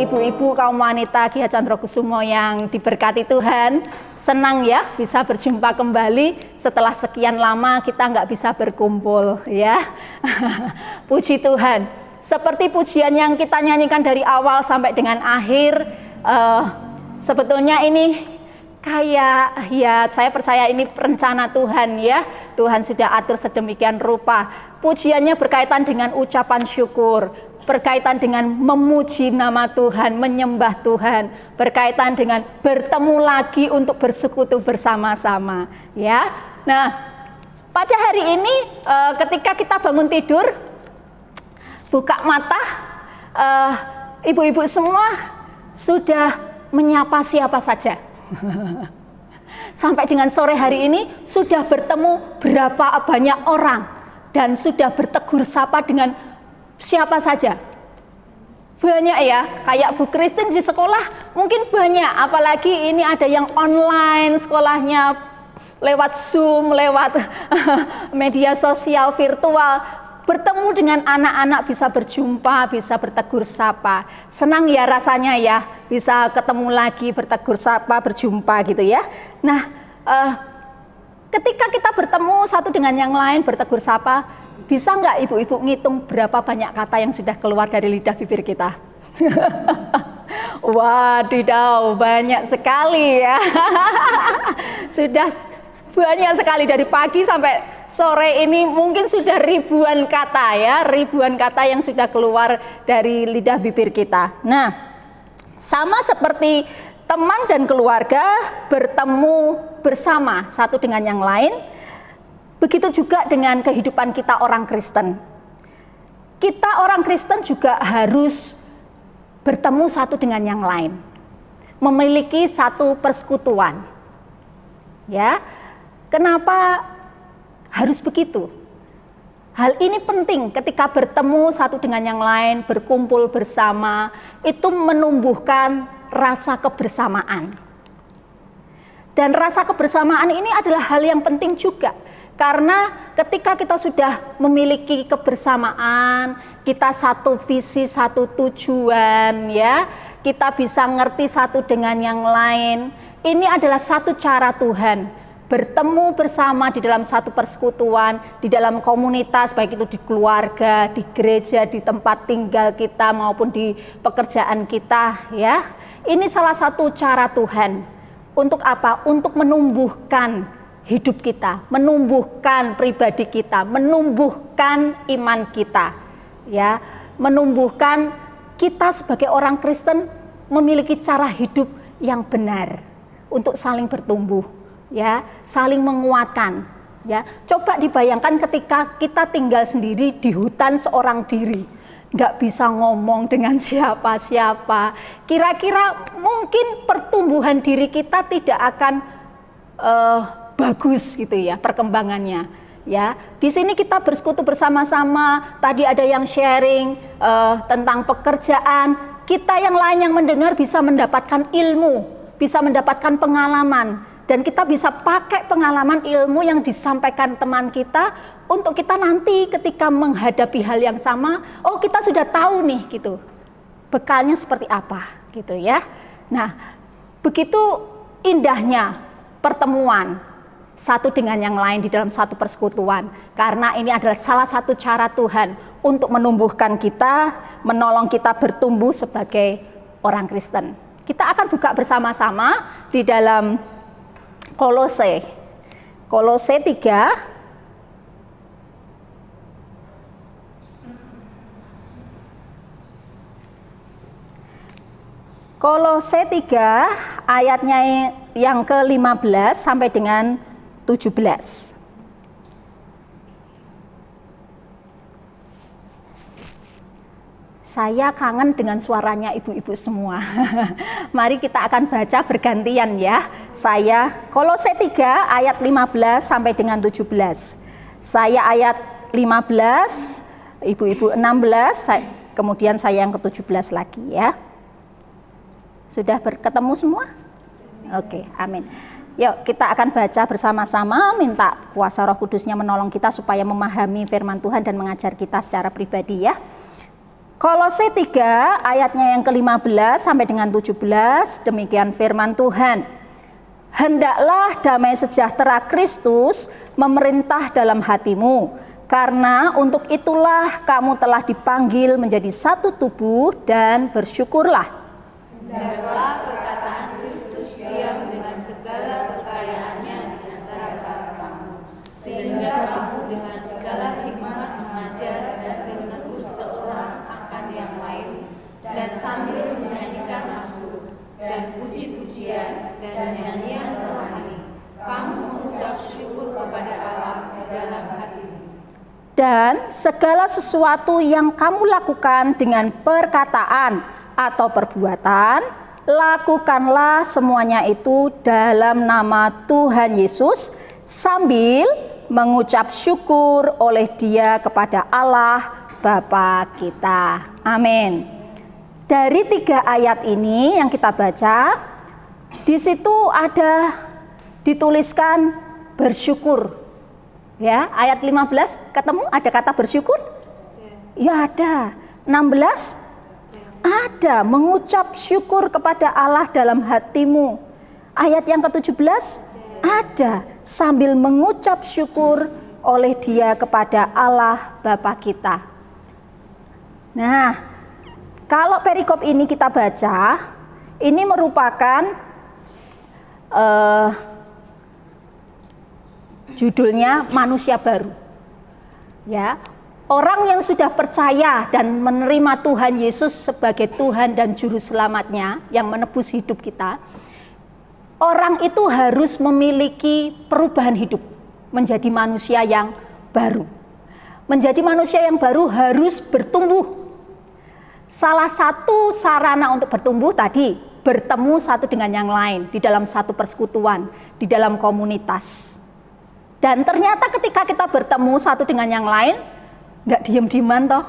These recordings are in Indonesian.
ibu-ibu, kaum wanita Ki Chandrokusumo yang diberkati Tuhan. Senang ya bisa berjumpa kembali setelah sekian lama kita nggak bisa berkumpul ya. Puji Tuhan. Seperti pujian yang kita nyanyikan dari awal sampai dengan akhir, sebetulnya ini kayak ya saya percaya ini rencana Tuhan ya. Tuhan sudah atur sedemikian rupa. Pujiannya berkaitan dengan ucapan syukur, berkaitan dengan memuji nama Tuhan, menyembah Tuhan, berkaitan dengan bertemu lagi untuk bersekutu bersama-sama ya. Nah, pada hari ini ketika kita bangun tidur, buka mata, ibu-ibu semua sudah menyapa siapa saja. Sampai dengan sore hari ini sudah bertemu berapa banyak orang dan sudah bertegur sapa dengan siapa saja. Banyak ya, kayak Bu Kristin di sekolah mungkin banyak, apalagi ini ada yang online sekolahnya lewat Zoom, lewat media sosial virtual. Bertemu dengan anak-anak, bisa berjumpa, bisa bertegur sapa. Senang ya rasanya ya, bisa ketemu lagi, bertegur sapa, berjumpa gitu ya. Nah, ketika kita bertemu satu dengan yang lain, bertegur sapa, bisa nggak ibu-ibu ngitung berapa banyak kata yang sudah keluar dari lidah bibir kita? Wadidaw, banyak sekali ya. Sudah banyak sekali dari pagi sampai sore ini mungkin sudah ribuan kata ya, ribuan kata yang sudah keluar dari lidah bibir kita. Nah, sama seperti teman dan keluarga bertemu bersama satu dengan yang lain, begitu juga dengan kehidupan kita orang Kristen. Kita orang Kristen juga harus bertemu satu dengan yang lain, memiliki satu persekutuan. Ya, kenapa harus begitu? Hal ini penting ketika bertemu satu dengan yang lain, berkumpul bersama, itu menumbuhkan rasa kebersamaan. Dan rasa kebersamaan ini adalah hal yang penting juga. Karena ketika kita sudah memiliki kebersamaan, kita satu visi, satu tujuan ya, kita bisa ngerti satu dengan yang lain. Ini adalah satu cara Tuhan bertemu bersama di dalam satu persekutuan, di dalam komunitas, baik itu di keluarga, di gereja, di tempat tinggal kita maupun di pekerjaan kita ya. Ini salah satu cara Tuhan. Untuk apa? Untuk menumbuhkan hidup kita, menumbuhkan pribadi kita, menumbuhkan iman kita ya, menumbuhkan kita sebagai orang Kristen memiliki cara hidup yang benar untuk saling bertumbuh ya, saling menguatkan ya. Coba dibayangkan ketika kita tinggal sendiri di hutan seorang diri, nggak bisa ngomong dengan siapa-siapa, kira-kira mungkin pertumbuhan diri kita tidak akan bagus gitu ya perkembangannya ya. Di sini kita bersekutu bersama-sama, tadi ada yang sharing tentang pekerjaan, kita yang lain yang mendengar bisa mendapatkan ilmu, bisa mendapatkan pengalaman, dan kita bisa pakai pengalaman ilmu yang disampaikan teman kita untuk kita nanti ketika menghadapi hal yang sama, oh kita sudah tahu nih gitu, bekalnya seperti apa gitu ya. Nah, begitu indahnya pertemuan satu dengan yang lain di dalam satu persekutuan, karena ini adalah salah satu cara Tuhan untuk menumbuhkan kita, menolong kita bertumbuh sebagai orang Kristen. Kita akan buka bersama-sama di dalam Kolose 3 Kolose 3 ayatnya yang ke-15 sampai dengan 17. Saya kangen dengan suaranya ibu-ibu semua. Mari kita akan baca bergantian ya. Saya Kolose 3 ayat 15 sampai dengan 17. Saya ayat 15, ibu-ibu 16, kemudian saya yang ke-17 lagi ya. Sudah ketemu semua? Oke, amin. Yuk kita akan baca bersama-sama, minta kuasa Roh Kudusnya menolong kita supaya memahami firman Tuhan dan mengajar kita secara pribadi ya. Kolose 3 ayatnya yang ke-15 sampai dengan 17, demikian firman Tuhan. Hendaklah damai sejahtera Kristus memerintah dalam hatimu, karena untuk itulah kamu telah dipanggil menjadi satu tubuh, dan bersyukurlah. Hendaklah perkataan Kristus diam dengan segala kekayaannya di antara kamu, sehingga kamu dengan segala hikmat mengajar dan menegur seorang akan yang lain, dan sambil menyanyikan mazmur dan puji-pujian dan nyanyian rohani, kamu mengucap syukur kepada Allah di dalam hatimu. Dan segala sesuatu yang kamu lakukan dengan perkataan atau perbuatan, lakukanlah semuanya itu dalam nama Tuhan Yesus, sambil mengucap syukur oleh Dia kepada Allah Bapa kita. Amin. Dari 3 ayat ini yang kita baca, di situ ada dituliskan bersyukur. Ya, ayat 15 ketemu ada kata bersyukur? Ya ada. 16 ada mengucap syukur kepada Allah dalam hatimu. Ayat yang ke-17 ada sambil mengucap syukur oleh Dia kepada Allah Bapa kita. Nah, kalau perikop ini kita baca, ini merupakan judulnya manusia baru. Ya, orang yang sudah percaya dan menerima Tuhan Yesus sebagai Tuhan dan Juru Selamatnya yang menebus hidup kita, orang itu harus memiliki perubahan hidup menjadi manusia yang baru. Menjadi manusia yang baru harus bertumbuh. Salah satu sarana untuk bertumbuh tadi, bertemu satu dengan yang lain di dalam satu persekutuan, di dalam komunitas. Dan ternyata ketika kita bertemu satu dengan yang lain, nggak diem-dieman toh.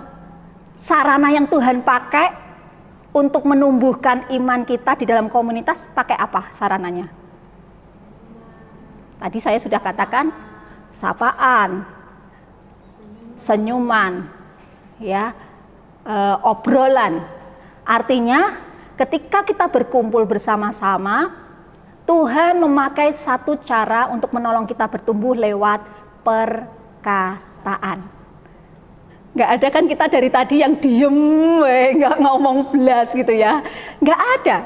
Sarana yang Tuhan pakai untuk menumbuhkan iman kita di dalam komunitas, pakai apa sarananya? Tadi saya sudah katakan, sapaan, senyuman, ya, obrolan. Artinya ketika kita berkumpul bersama-sama, Tuhan memakai satu cara untuk menolong kita bertumbuh lewat perkataan. Nggak ada kan kita dari tadi yang diem, nggak ngomong belas gitu ya. Nggak ada.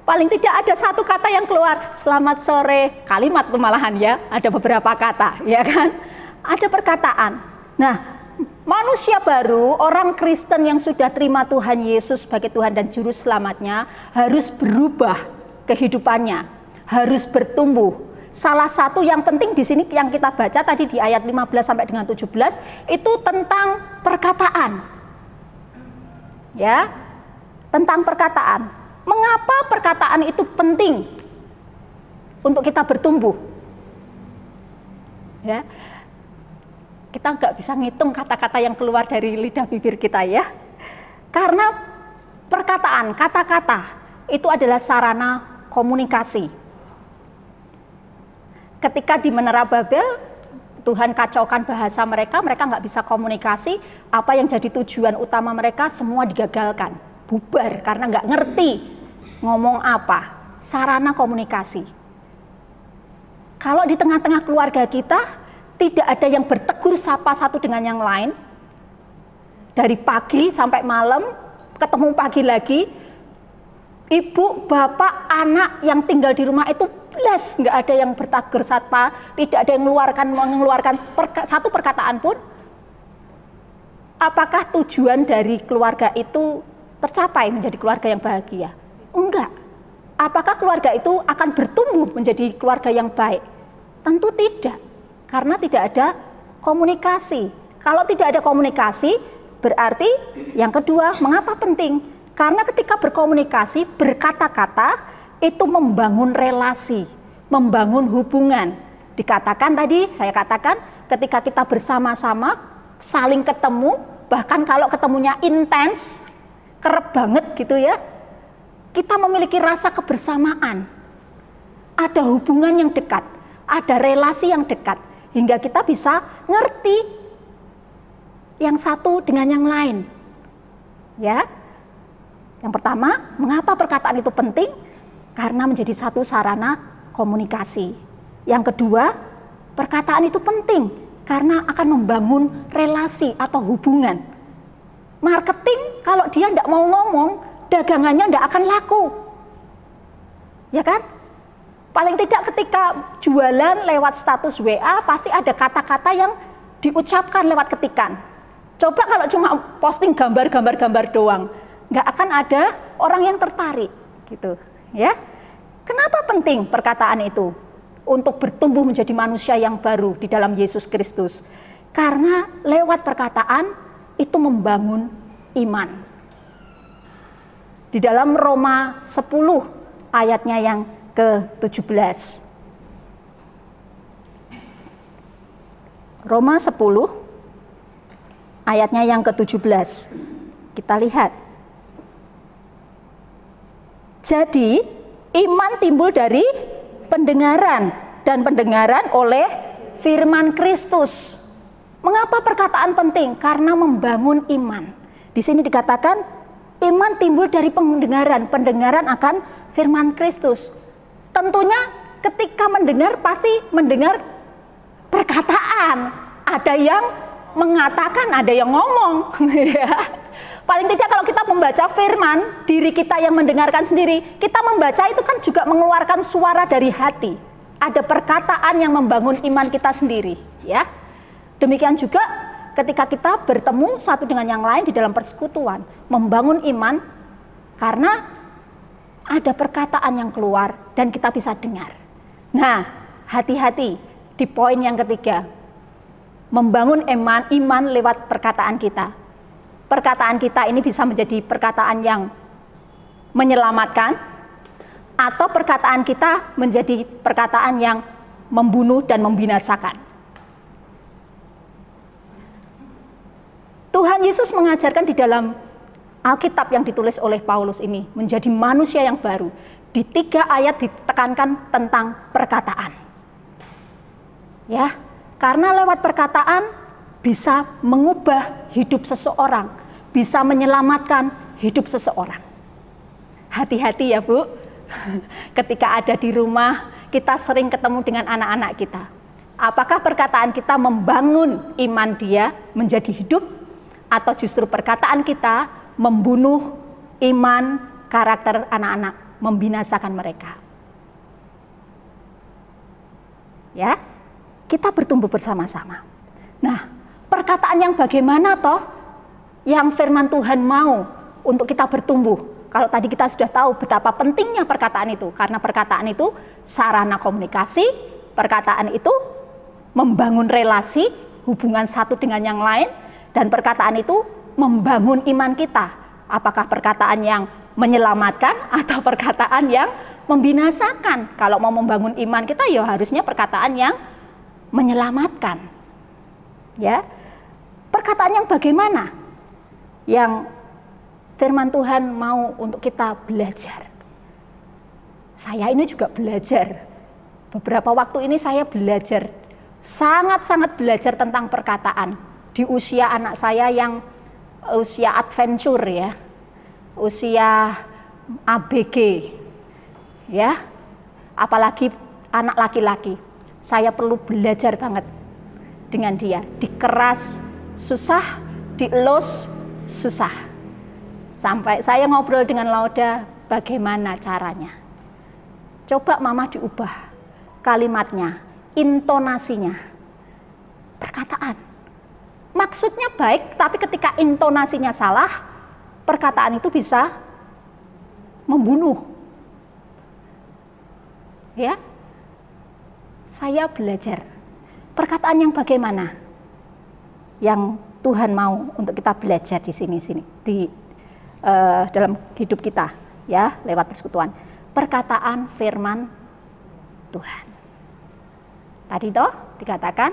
Paling tidak ada satu kata yang keluar, selamat sore, kalimat tuh malahan ya. Ada beberapa kata, ya kan. Ada perkataan. Nah, manusia baru, orang Kristen yang sudah terima Tuhan Yesus sebagai Tuhan dan Juru Selamatnya, harus berubah kehidupannya. Harus bertumbuh. Salah satu yang penting di sini yang kita baca tadi di ayat 15 sampai dengan 17 itu tentang perkataan. Ya. Tentang perkataan. Mengapa perkataan itu penting untuk kita bertumbuh? Ya. Kita nggak bisa ngitung kata-kata yang keluar dari lidah bibir kita ya. Karena perkataan, kata-kata itu adalah sarana komunikasi. Ketika di Menara Babel, Tuhan kacaukan bahasa mereka, mereka nggak bisa komunikasi, apa yang jadi tujuan utama mereka semua digagalkan, bubar karena nggak ngerti ngomong apa, sarana komunikasi. Kalau di tengah-tengah keluarga kita, tidak ada yang bertegur sapa satu dengan yang lain, dari pagi sampai malam, ketemu pagi lagi, ibu, bapak, anak yang tinggal di rumah itu belas nggak ada yang bertegur sapa, tidak ada yang mengeluarkan satu perkataan pun. Apakah tujuan dari keluarga itu tercapai menjadi keluarga yang bahagia? Enggak. Apakah keluarga itu akan bertumbuh menjadi keluarga yang baik? Tentu tidak, karena tidak ada komunikasi. Kalau tidak ada komunikasi, berarti yang kedua, mengapa penting? Karena ketika berkomunikasi, berkata-kata, itu membangun relasi, membangun hubungan. Dikatakan tadi, saya katakan ketika kita bersama-sama, saling ketemu, bahkan kalau ketemunya intens, kerep banget gitu ya, kita memiliki rasa kebersamaan. Ada hubungan yang dekat, ada relasi yang dekat, hingga kita bisa ngerti yang satu dengan yang lain. Ya. Yang pertama, mengapa perkataan itu penting? Karena menjadi satu sarana komunikasi. Yang kedua, perkataan itu penting karena akan membangun relasi atau hubungan. Marketing kalau dia tidak mau ngomong, dagangannya tidak akan laku. Ya kan? Paling tidak ketika jualan lewat status WA pasti ada kata-kata yang diucapkan lewat ketikan. Coba kalau cuma posting gambar-gambar doang, nggak akan ada orang yang tertarik gitu, ya. Kenapa penting perkataan itu untuk bertumbuh menjadi manusia yang baru di dalam Yesus Kristus? Karena lewat perkataan itu membangun iman. Di dalam Roma 10 ayatnya yang ke-17. Roma 10 ayatnya yang ke-17. Kita lihat. Jadi, iman timbul dari pendengaran dan pendengaran oleh firman Kristus. Mengapa perkataan penting? Karena membangun iman. Di sini dikatakan iman timbul dari pendengaran, pendengaran akan firman Kristus. Tentunya ketika mendengar pasti mendengar perkataan. Ada yang mengatakan, ada yang ngomong. Paling tidak kalau kita membaca firman, diri kita yang mendengarkan sendiri, kita membaca itu kan juga mengeluarkan suara dari hati. Ada perkataan yang membangun iman kita sendiri, ya. Demikian juga ketika kita bertemu satu dengan yang lain di dalam persekutuan, membangun iman karena ada perkataan yang keluar dan kita bisa dengar. Nah, hati-hati di poin yang ketiga. Membangun iman lewat perkataan kita. Perkataan kita ini bisa menjadi perkataan yang menyelamatkan atau perkataan kita menjadi perkataan yang membunuh dan membinasakan. Tuhan Yesus mengajarkan di dalam Alkitab yang ditulis oleh Paulus ini menjadi manusia yang baru. Di 3 ayat ditekankan tentang perkataan. Ya, karena lewat perkataan bisa mengubah hidup seseorang, bisa menyelamatkan hidup seseorang. Hati-hati ya Bu, ketika ada di rumah kita sering ketemu dengan anak-anak kita. Apakah perkataan kita membangun iman dia menjadi hidup, atau justru perkataan kita membunuh iman karakter anak-anak, membinasakan mereka? Ya. Kita bertumbuh bersama-sama. Nah, perkataan yang bagaimana toh yang firman Tuhan mau untuk kita bertumbuh? Kalau tadi kita sudah tahu betapa pentingnya perkataan itu, karena perkataan itu sarana komunikasi, perkataan itu membangun relasi, hubungan satu dengan yang lain, dan perkataan itu membangun iman kita. Apakah perkataan yang menyelamatkan atau perkataan yang membinasakan? Kalau mau membangun iman kita, ya harusnya perkataan yang menyelamatkan. Ya. Perkataan yang bagaimana? Yang firman Tuhan mau untuk kita belajar. Saya ini juga belajar. Beberapa waktu ini saya belajar, sangat-sangat belajar tentang perkataan. Di usia anak saya yang usia adventure ya. Usia ABG. Ya. Apalagi anak laki-laki. Saya perlu belajar banget dengan dia. Dikeras susah, dielus susah. Sampai saya ngobrol dengan Lauda, bagaimana caranya? Coba mama diubah kalimatnya, intonasinya, perkataan. Maksudnya baik, tapi ketika intonasinya salah, perkataan itu bisa membunuh. Ya. Saya belajar perkataan yang bagaimana yang Tuhan mau untuk kita belajar di sini di dalam hidup kita ya, lewat persekutuan. Perkataan firman Tuhan. Tadi toh dikatakan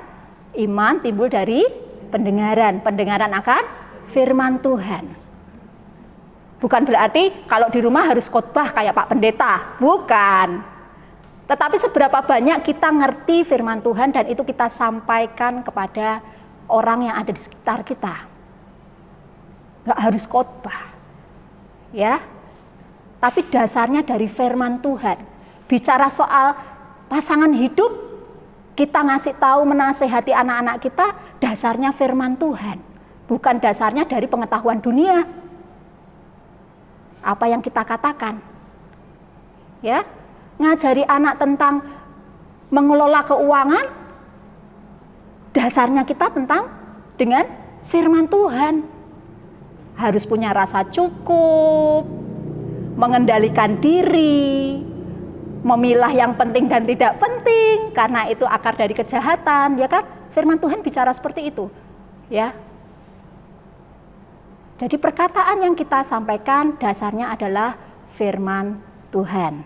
iman timbul dari pendengaran akan firman Tuhan. Bukan berarti kalau di rumah harus khotbah kayak Pak Pendeta, bukan. Tetapi seberapa banyak kita ngerti firman Tuhan dan itu kita sampaikan kepada orang yang ada di sekitar kita. Nggak harus khotbah. Ya. Tapi dasarnya dari firman Tuhan. Bicara soal pasangan hidup, kita ngasih tahu menasehati anak-anak kita, dasarnya firman Tuhan. Bukan dasarnya dari pengetahuan dunia. Apa yang kita katakan. Ya. Ngajari anak tentang mengelola keuangan, dasarnya kita tentang dengan firman Tuhan. Harus punya rasa cukup, mengendalikan diri, memilah yang penting dan tidak penting, karena itu akar dari kejahatan, ya kan? Firman Tuhan bicara seperti itu, ya. Jadi perkataan yang kita sampaikan dasarnya adalah firman Tuhan.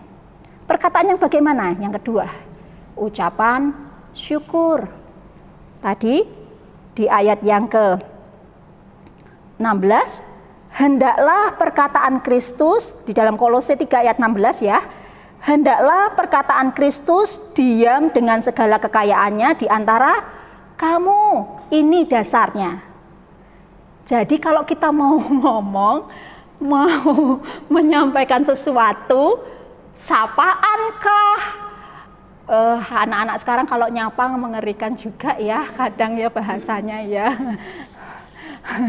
Perkataan yang bagaimana? Yang kedua, ucapan syukur. Tadi di ayat yang ke-16, hendaklah perkataan Kristus, di dalam Kolose 3 ayat 16 ya, hendaklah perkataan Kristus diam dengan segala kekayaannya di antara kamu. Ini dasarnya. Jadi kalau kita mau ngomong, mau menyampaikan sesuatu, sapaankah? Anak-anak sekarang kalau nyapa mengerikan juga ya, kadang ya bahasanya ya.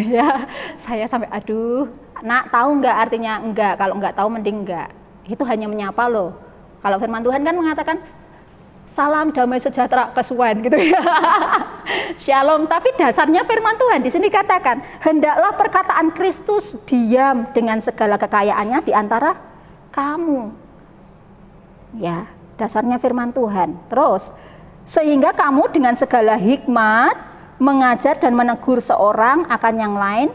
Ya, saya sampai aduh, nak tahu nggak artinya enggak, kalau nggak tahu mending enggak. Itu hanya menyapa loh. Kalau firman Tuhan kan mengatakan salam damai sejahtera kesuwen gitu ya. Shalom, tapi dasarnya firman Tuhan di sini katakan, hendaklah perkataan Kristus diam dengan segala kekayaannya di antara kamu. Ya, dasarnya firman Tuhan. Terus, sehingga kamu dengan segala hikmat mengajar dan menegur seorang akan yang lain,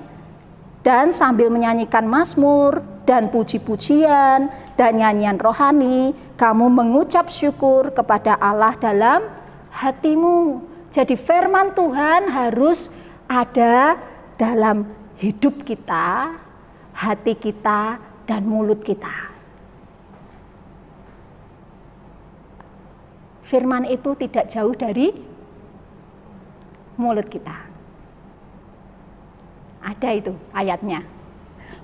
dan sambil menyanyikan mazmur dan puji-pujian dan nyanyian rohani, kamu mengucap syukur kepada Allah dalam hatimu. Jadi firman Tuhan harus ada dalam hidup kita, hati kita, dan mulut kita. Firman itu tidak jauh dari mulut kita. Ada itu ayatnya,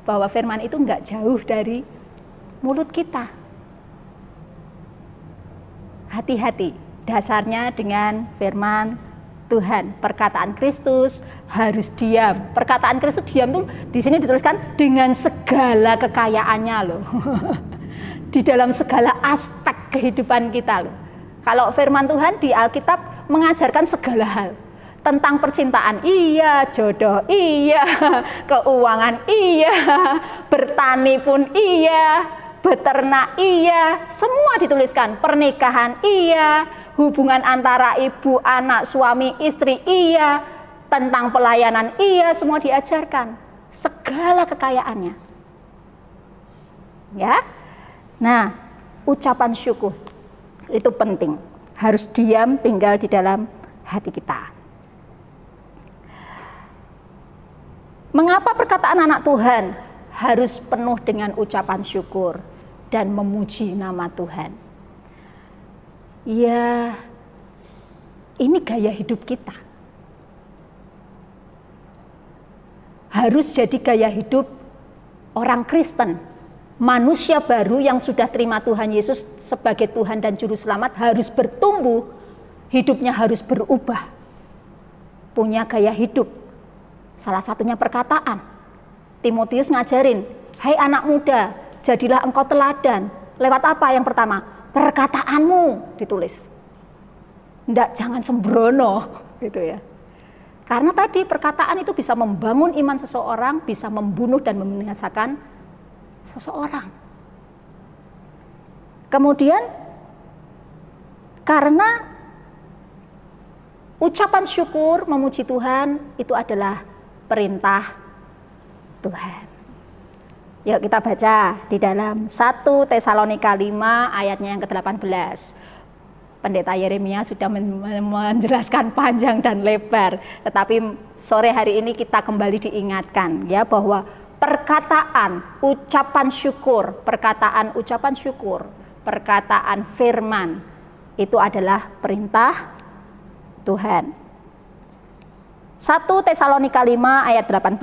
bahwa firman itu enggak jauh dari mulut kita. Hati-hati, dasarnya dengan firman Tuhan. Perkataan Kristus harus diam. Perkataan Kristus diam tuh di sini dituliskan dengan segala kekayaannya loh. Di dalam segala aspek kehidupan kita loh. Kalau firman Tuhan di Alkitab mengajarkan segala hal. Tentang percintaan iya, jodoh iya, keuangan iya, bertani pun iya, beternak iya, semua dituliskan. Pernikahan iya, hubungan antara ibu, anak, suami, istri iya, tentang pelayanan iya, semua diajarkan. Segala kekayaannya. Ya. Nah, ucapan syukur itu penting. Harus diam tinggal di dalam hati kita. Mengapa perkataan anak Tuhan harus penuh dengan ucapan syukur dan memuji nama Tuhan? Ya, ini gaya hidup kita. Harus jadi gaya hidup orang Kristen. Manusia baru yang sudah terima Tuhan Yesus sebagai Tuhan dan Juru Selamat harus bertumbuh, hidupnya harus berubah. Punya gaya hidup. Salah satunya perkataan. Timotius ngajarin, hai anak muda, jadilah engkau teladan. Lewat apa yang pertama? Perkataanmu ditulis. Nggak, jangan sembrono gitu ya. Karena tadi perkataan itu bisa membangun iman seseorang, bisa membunuh dan membinasakan seseorang. Kemudian karena ucapan syukur memuji Tuhan itu adalah perintah Tuhan. Yuk kita baca di dalam 1 Tesalonika 5 ayatnya yang ke-18. Pendeta Yeremia sudah menjelaskan panjang dan lebar, tetapi sore hari ini kita kembali diingatkan ya bahwa perkataan ucapan syukur, perkataan firman itu adalah perintah Tuhan. 1 Tesalonika 5 ayat 18.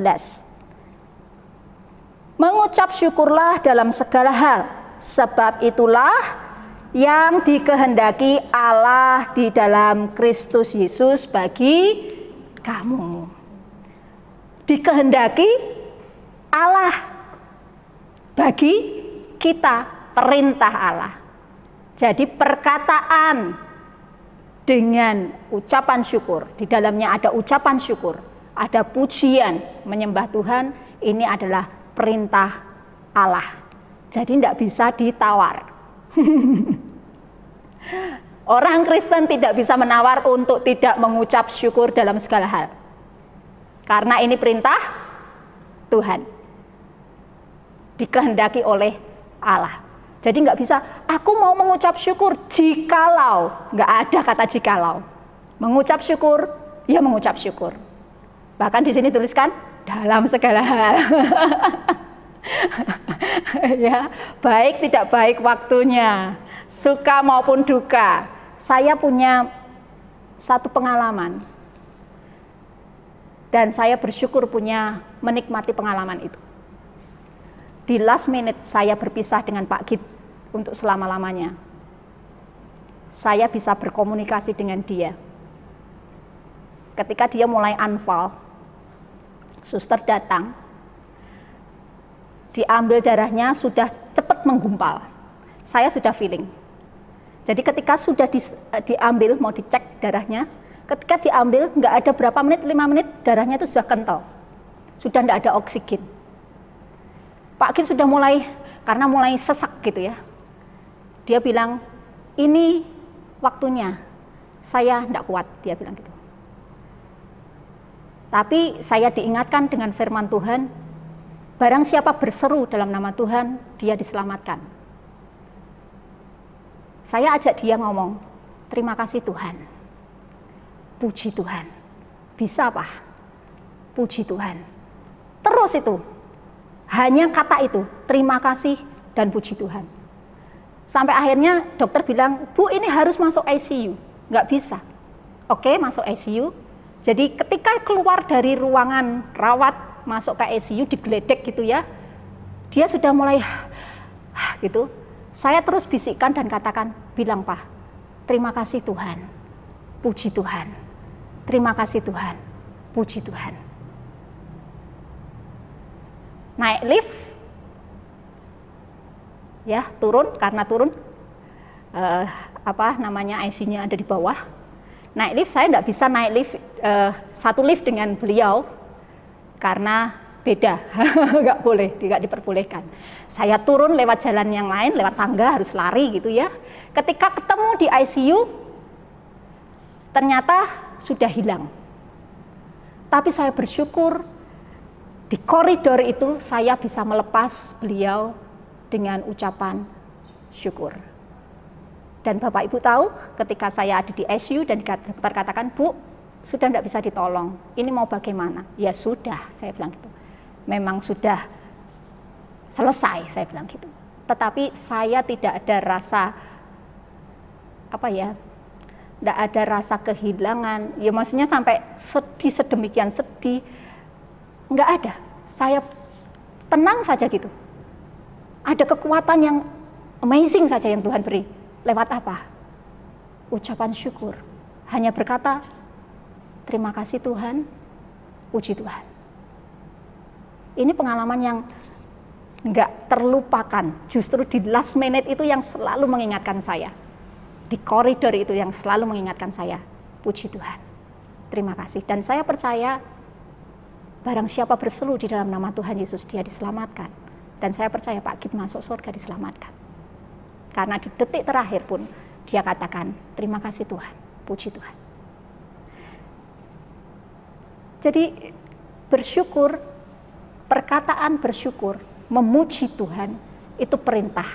Mengucap syukurlah dalam segala hal, sebab itulah yang dikehendaki Allah di dalam Kristus Yesus bagi kamu. Dikehendaki Allah bagi kita, perintah Allah. Jadi perkataan dengan ucapan syukur, di dalamnya ada ucapan syukur, ada pujian, menyembah Tuhan, ini adalah perintah Allah. Jadi tidak bisa ditawar. Orang Kristen tidak bisa menawar untuk tidak mengucap syukur dalam segala hal. Karena ini perintah Tuhan. Dikehendaki oleh Allah. Jadi nggak bisa, aku mau mengucap syukur jikalau. Nggak ada kata jikalau. Mengucap syukur, ya mengucap syukur. Bahkan di sini tuliskan, dalam segala hal. Ya, baik tidak baik waktunya, suka maupun duka. Saya punya satu pengalaman. Dan saya bersyukur punya menikmati pengalaman itu. Di last minute saya berpisah dengan Pak Git untuk selama-lamanya. Saya bisa berkomunikasi dengan dia. Ketika dia mulai unfall, suster datang, diambil darahnya sudah cepat menggumpal. Saya sudah feeling. Jadi ketika sudah diambil, mau dicek darahnya, ketika diambil nggak ada berapa menit, 5 menit, darahnya itu sudah kental. Sudah tidak ada oksigen. Pak Git sudah mulai, karena mulai sesak gitu ya. Dia bilang, ini waktunya, saya tidak kuat, dia bilang gitu. Tapi saya diingatkan dengan firman Tuhan, barang siapa berseru dalam nama Tuhan, dia diselamatkan. Saya ajak dia ngomong, terima kasih Tuhan, puji Tuhan. Bisa Pak, puji Tuhan. Terus itu, hanya kata itu, terima kasih dan puji Tuhan. Sampai akhirnya dokter bilang, Bu ini harus masuk ICU. Nggak bisa. Oke, masuk ICU. Jadi ketika keluar dari ruangan rawat, masuk ke ICU, digeledek gitu ya, dia sudah mulai gitu. Saya terus bisikkan dan katakan, bilang Pak, terima kasih Tuhan, puji Tuhan. Terima kasih Tuhan, puji Tuhan. Naik lift, ya turun, karena turun IC-nya ada di bawah. Naik lift, saya tidak bisa naik lift satu lift dengan beliau karena beda, nggak boleh, tidak diperbolehkan. Saya turun lewat jalan yang lain, lewat tangga, harus lari gitu ya. Ketika ketemu di ICU, ternyata sudah hilang. Tapi saya bersyukur di koridor itu saya bisa melepas beliau dengan ucapan syukur. Dan Bapak Ibu tahu ketika saya ada di ICU dan dokter katakan, Bu, sudah tidak bisa ditolong, ini mau bagaimana? Ya sudah, saya bilang gitu. Memang sudah selesai, saya bilang gitu. Tetapi saya tidak ada rasa, tidak ada rasa kehilangan. Ya maksudnya sampai sedih, sedemikian sedih. Enggak ada, saya tenang saja gitu. Ada kekuatan yang amazing saja yang Tuhan beri. Lewat apa? Ucapan syukur. Hanya berkata, terima kasih Tuhan, puji Tuhan. Ini pengalaman yang enggak terlupakan. Justru di last minute itu yang selalu mengingatkan saya. Di koridor itu yang selalu mengingatkan saya, puji Tuhan. Terima kasih. Dan saya percaya, barang siapa berseru di dalam nama Tuhan Yesus, dia diselamatkan. Dan saya percaya Pak Git masuk surga diselamatkan. Karena di detik terakhir pun dia katakan, terima kasih Tuhan, puji Tuhan. Jadi bersyukur, perkataan bersyukur, memuji Tuhan, itu perintah.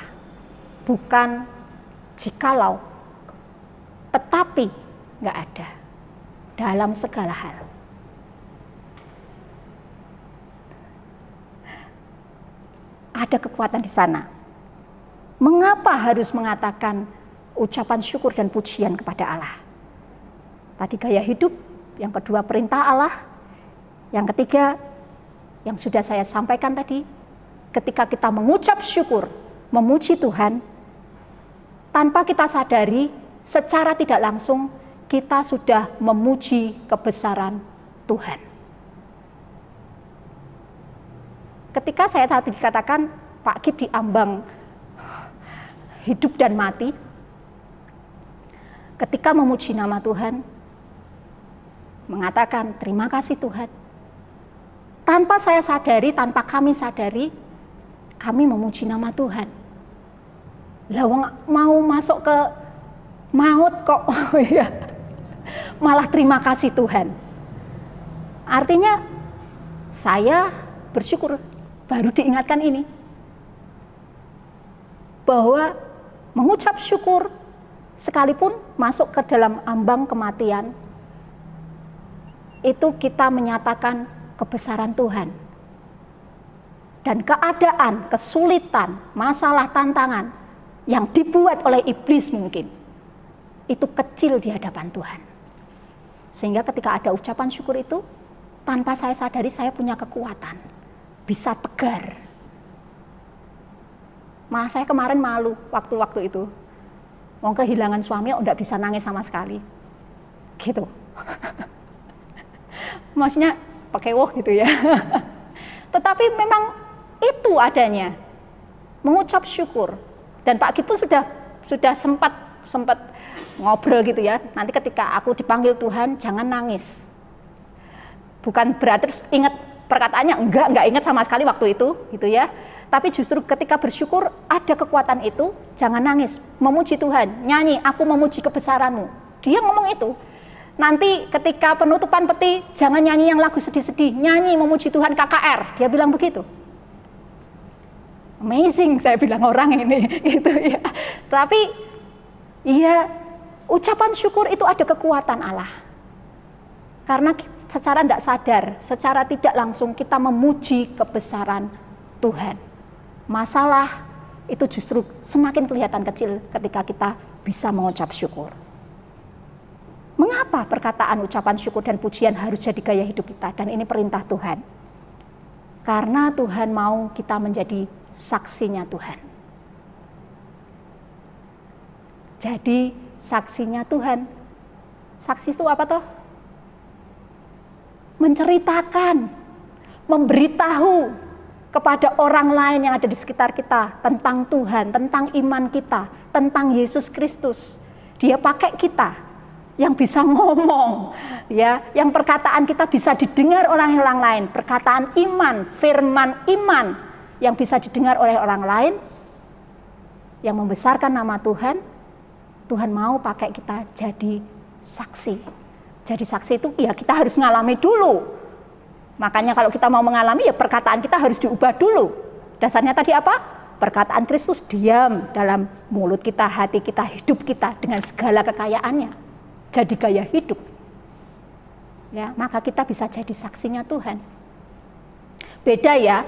Bukan jikalau, tetapi nggak ada. Dalam segala hal. Ada kekuatan di sana. Mengapa harus mengatakan ucapan syukur dan pujian kepada Allah? Tadi gaya hidup, yang kedua perintah Allah, yang ketiga yang sudah saya sampaikan tadi, ketika kita mengucap syukur, memuji Tuhan, tanpa kita sadari, secara tidak langsung kita sudah memuji kebesaran Tuhan. Ketika saya tadi dikatakan Pak Git diambang hidup dan mati, ketika memuji nama Tuhan, mengatakan terima kasih Tuhan, tanpa saya sadari, tanpa kami sadari, kami memuji nama Tuhan. Lah mau masuk ke maut kok ya, malah terima kasih Tuhan. Artinya saya bersyukur baru diingatkan ini, bahwa mengucap syukur sekalipun masuk ke dalam ambang kematian, itu kita menyatakan kebesaran Tuhan. Dan keadaan, kesulitan, masalah, tantangan yang dibuat oleh iblis mungkin, itu kecil di hadapan Tuhan. Sehingga ketika ada ucapan syukur itu, tanpa saya sadari saya punya kekuatan, bisa tegar. Malah saya kemarin malu waktu-waktu itu. Mau kehilangan suami, enggak bisa nangis sama sekali. Gitu. Maksudnya pakai woh gitu ya. Tetapi memang itu adanya, mengucap syukur. Dan Pak Git pun sudah sempat ngobrol gitu ya. Nanti ketika aku dipanggil Tuhan, jangan nangis. Bukan berarti ingat perkataannya, enggak ingat sama sekali waktu itu gitu ya. Tapi justru ketika bersyukur ada kekuatan itu, jangan nangis, memuji Tuhan, nyanyi, aku memuji kebesaran-Mu. Dia ngomong itu. Nanti ketika penutupan peti, jangan nyanyi yang lagu sedih-sedih, nyanyi memuji Tuhan KKR. Dia bilang begitu. Amazing, saya bilang orang ini gitu ya. Tapi iya, ucapan syukur itu ada kekuatan Allah. Karena secara tidak sadar, secara tidak langsung kita memuji kebesaran Tuhan. Masalah itu justru semakin kelihatan kecil ketika kita bisa mengucap syukur. Mengapa perkataan, ucapan syukur dan pujian harus jadi gaya hidup kita? Dan ini perintah Tuhan. Karena Tuhan mau kita menjadi saksinya Tuhan. Jadi saksinya Tuhan. Saksi itu apa toh? Menceritakan, memberitahu kepada orang lain yang ada di sekitar kita tentang Tuhan, tentang iman kita, tentang Yesus Kristus. Dia pakai kita yang bisa ngomong, ya, yang perkataan kita bisa didengar oleh orang lain, perkataan iman, firman iman yang bisa didengar oleh orang lain, yang membesarkan nama Tuhan. Tuhan mau pakai kita jadi saksi. Jadi saksi itu ya kita harus ngalami dulu. Makanya kalau kita mau mengalami ya perkataan kita harus diubah dulu. Dasarnya tadi apa? Perkataan Kristus diam dalam mulut kita, hati kita, hidup kita dengan segala kekayaannya. Jadi gaya hidup. Ya, maka kita bisa jadi saksinya Tuhan. Beda ya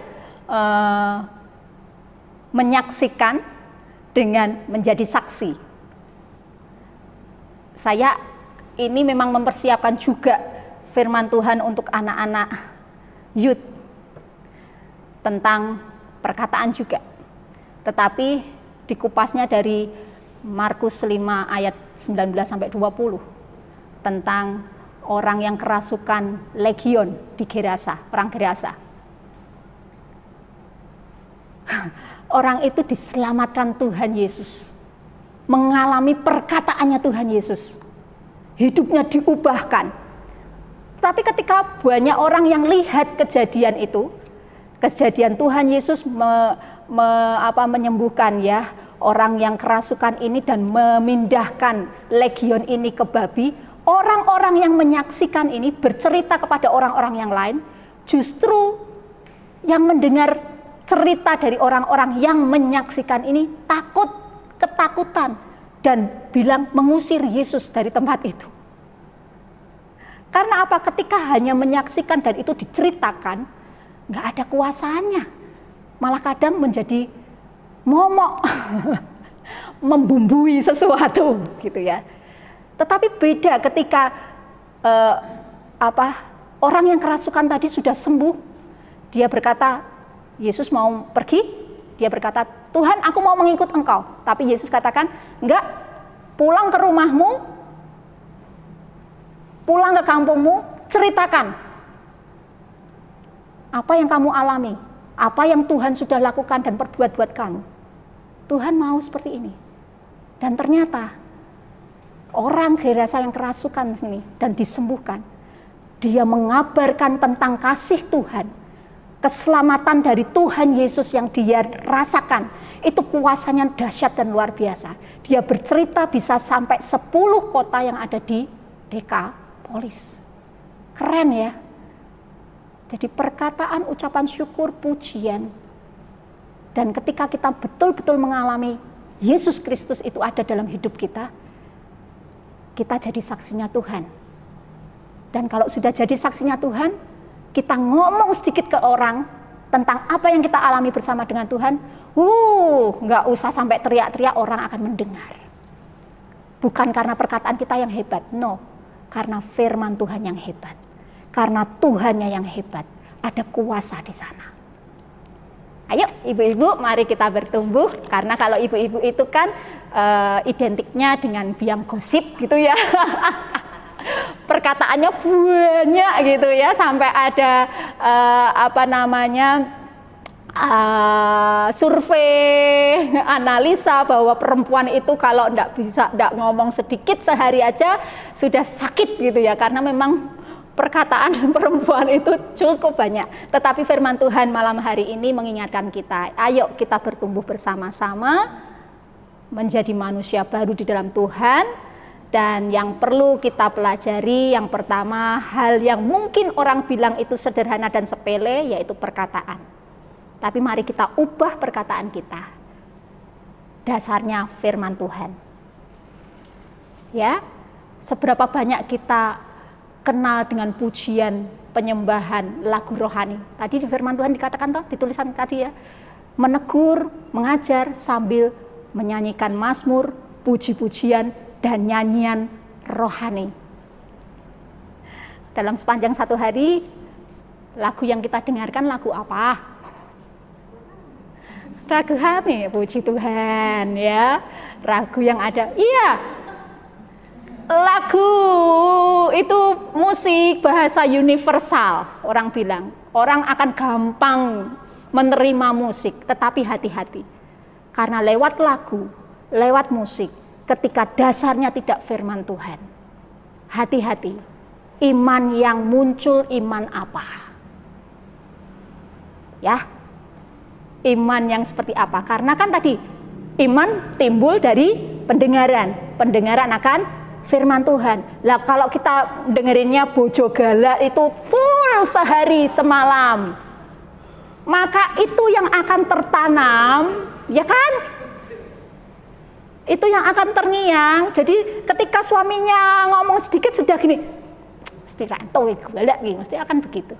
menyaksikan dengan menjadi saksi. Saya ini memang mempersiapkan juga firman Tuhan untuk anak-anak youth tentang perkataan juga. Tetapi dikupasnya dari Markus 5 ayat 19 sampai 20 tentang orang yang kerasukan legion di Gerasa, orang Gerasa. Orang itu diselamatkan Tuhan Yesus, mengalami perkataannya Tuhan Yesus, hidupnya diubahkan. Tapi ketika banyak orang yang lihat kejadian itu, kejadian Tuhan Yesus menyembuhkan ya orang yang kerasukan ini dan memindahkan legion ini ke babi, orang-orang yang menyaksikan ini bercerita kepada orang-orang yang lain, justru yang mendengar cerita dari orang-orang yang menyaksikan ini takut, ketakutan, dan bilang mengusir Yesus dari tempat itu. Karena apa? Ketika hanya menyaksikan dan itu diceritakan, nggak ada kuasanya, malah kadang menjadi momok, membumbui sesuatu, gitu ya. Tetapi beda ketika orang yang kerasukan tadi sudah sembuh, dia berkata, Yesus mau pergi, dia berkata, Tuhan aku mau mengikut engkau. Tapi Yesus katakan, enggak, pulang ke rumahmu, pulang ke kampungmu, ceritakan apa yang kamu alami, apa yang Tuhan sudah lakukan dan perbuat buat kamu. Tuhan mau seperti ini. Dan ternyata orang Gerasa yang kerasukan ini dan disembuhkan, dia mengabarkan tentang kasih Tuhan, keselamatan dari Tuhan Yesus yang dia rasakan. Itu kuasanya dahsyat dan luar biasa. Dia bercerita bisa sampai 10 kota yang ada di Dekapolis. Keren ya. Jadi perkataan, ucapan syukur, pujian. Dan ketika kita betul-betul mengalami Yesus Kristus itu ada dalam hidup kita, kita jadi saksinya Tuhan. Dan kalau sudah jadi saksinya Tuhan, kita ngomong sedikit ke orang tentang apa yang kita alami bersama dengan Tuhan, nggak usah sampai teriak-teriak, orang akan mendengar. Bukan karena perkataan kita yang hebat, no. Karena firman Tuhan yang hebat. Karena Tuhannya yang hebat, ada kuasa di sana. Ayo ibu-ibu, mari kita bertumbuh, karena kalau ibu-ibu itu kan identiknya dengan biang gosip gitu ya. Perkataannya banyak gitu ya, sampai ada survei, analisa bahwa perempuan itu kalau enggak ngomong sedikit sehari aja sudah sakit gitu ya, karena memang perkataan perempuan itu cukup banyak. Tetapi firman Tuhan malam hari ini mengingatkan kita, ayo kita bertumbuh bersama-sama menjadi manusia baru di dalam Tuhan. Dan yang perlu kita pelajari, yang pertama, hal yang mungkin orang bilang itu sederhana dan sepele, yaitu perkataan. Tapi mari kita ubah perkataan kita. Dasarnya firman Tuhan. Ya, seberapa banyak kita kenal dengan pujian, penyembahan, lagu rohani. Tadi di firman Tuhan dikatakan toh, ditulisan tadi ya, menegur, mengajar sambil menyanyikan mazmur, puji-pujian, dan nyanyian rohani. Dalam sepanjang satu hari, lagu yang kita dengarkan lagu apa? Lagu rohani, puji Tuhan ya. Lagu yang ada, iya. Lagu itu musik bahasa universal, orang bilang. Orang akan gampang menerima musik, tetapi hati-hati. Karena lewat lagu, lewat musik, ketika dasarnya tidak firman Tuhan, hati-hati. Iman yang muncul, iman apa? Ya, iman yang seperti apa? Karena kan tadi, iman timbul dari pendengaran. Pendengaran akan firman Tuhan. Lah kalau kita dengerinnya bojo galak itu full sehari semalam, maka itu yang akan tertanam, ya kan? Itu yang akan terngiang. Jadi ketika suaminya ngomong sedikit sudah gini, mesti rantau galak gini, mesti akan begitu.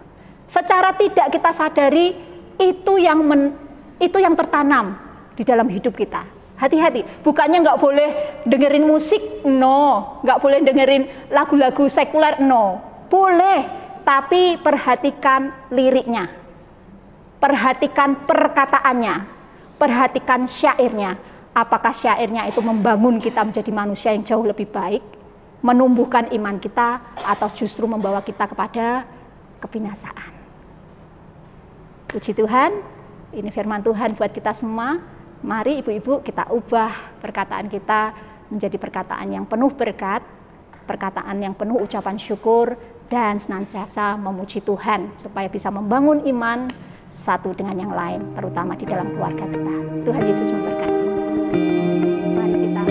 Secara tidak kita sadari itu yang tertanam di dalam hidup kita. Hati-hati, bukannya nggak boleh dengerin musik, no. Nggak boleh dengerin lagu-lagu sekuler, no. Boleh, tapi perhatikan liriknya. Perhatikan perkataannya. Perhatikan syairnya. Apakah syairnya itu membangun kita menjadi manusia yang jauh lebih baik, menumbuhkan iman kita, atau justru membawa kita kepada kebinasaan. Puji Tuhan, ini firman Tuhan buat kita semua. Mari ibu-ibu kita ubah perkataan kita menjadi perkataan yang penuh berkat, perkataan yang penuh ucapan syukur, dan senantiasa memuji Tuhan supaya bisa membangun iman satu dengan yang lain, terutama di dalam keluarga kita. Tuhan Yesus memberkati. Mari kita